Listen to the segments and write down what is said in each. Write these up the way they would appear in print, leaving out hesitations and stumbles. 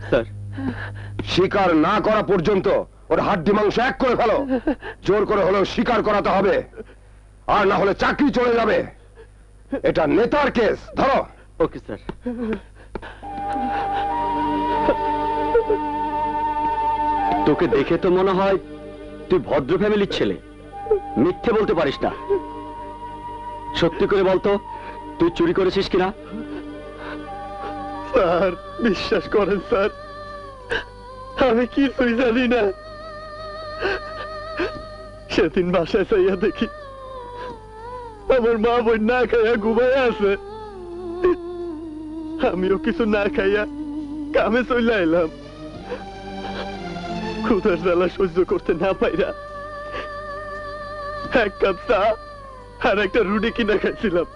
Sir, স্বীকার না করা পর্যন্ত ওর হাড্ডি মাংস এক করে ফেলো। জোর করে হলেও স্বীকার করাতে হবে, আর না হলে চাকরি চলে যাবে। এটা নেতার কেস। ধরো। Okay sir. তোকে দেখে তো মনে হয় তুই ভদ্র ফ্যামিলির ছেলে, মিথ্যে বলতে পারিস না। সত্যি করে বলতো, তুই চুরি করেছিস কিনা? স্যার বিশ্বাস করেন স্যার, আমি কিছুই জানি না। সেদিন বাসায় চাইয়া দেখি আমার মা বোন না খাইয়া ঘুমাইয়া আছে। আমিও কিছু না খাইয়া কামে চলে এলাম। ক্ষুধার জ্বালা সহ্য করতে না পাইরা এক কাপ চা আর একটা রুটি কিনা খাইছিলাম।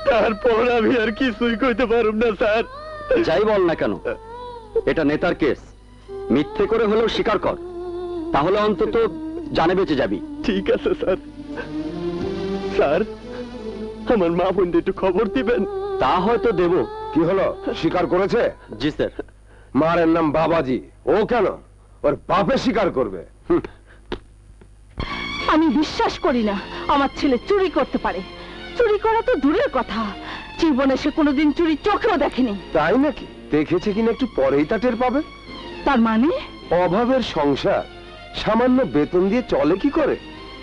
তারপর আমি আর কিছুই কইতে পারুম না স্যার। যাই বল না কেন, এটা নেতার কেস। মিথ্যে করে হলেও স্বীকার কর, তাহলে অন্তত জানে বেঁচে যাবি। ঠিক আছে স্যার। স্যার, আমার মা বোনদের একটু খবর দিবেন। তা হয়তো দেব। কি হলো, স্বীকার করেছে? জি স্যার। মারের নাম বাবাজি, ও কেন ওর বাপে স্বীকার করবে? আমি বিশ্বাস করি না আমার ছেলে চুরি করতে পারে। চুরি করা তো দূরের কথা, জীবনে সে কোনোদিন চুরি চোখেও দেখেনি। তাই নাকি? দেখেছে কিনা একটু পরেই তা টের পাবে। তার মানে অভাবের সংসার সামান্য বেতন দিয়ে চলে কি করে?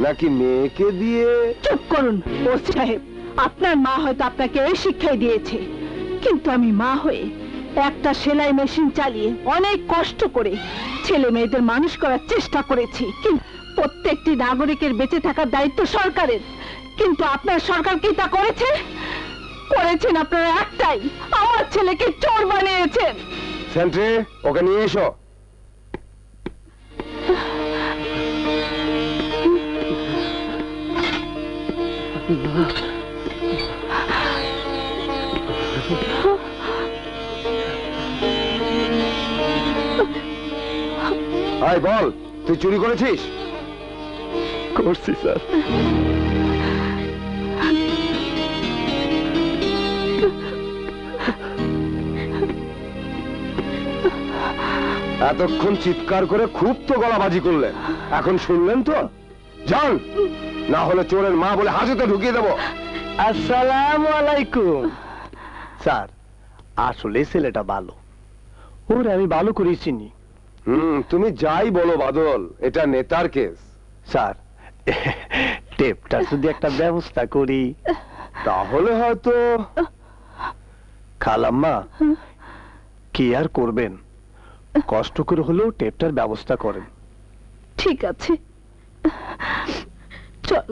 নাকি মেয়েকে দিয়ে? চুপ করুন ওসি সাহেব, আপনার মা হয়তো আপনাকে এই শিক্ষাই দিয়েছে, কিন্তু আমি মা হয়ে একটা সেলাই মেশিন চালিয়ে অনেক কষ্ট করে ছেলে মেয়েদের মানুষ করার চেষ্টা করেছি। কিন্তু প্রত্যেকটি নাগরিকের বেঁচে থাকার দায়িত্ব সরকারের, কিন্তু আপনার সরকার কি তা করেছে? করেছেন আপনারা একটাই, আমার ছেলেকে চোর বানিয়েছেন। সেন্ট্রি, ওকে নিয়ে এসো। আয় বল, তুই চুরি করেছিস? করছি স্যার। এতক্ষণ চিৎকার করে খুব তো গলাবাজি করলেন, এখন শুনলেন তো? যান, না হলে চোরের মা বলে হাজতে ঢুকিয়ে দেবো। আসসালামু আলাইকুম। স্যার, আসলে ছেলেটা ভালো, ওরে আমি ভালো করে চিনি। তুমি যাই বলো বাদল, এটা নেতার কেস। স্যার, টেপটা যদি একটা ব্যবস্থা করি তাহলে হয়তো। খালাম্মা, কি আর করবেন, কষ্ট করে হলেও টেপটার ব্যবস্থা করেন। ঠিক আছে, চল।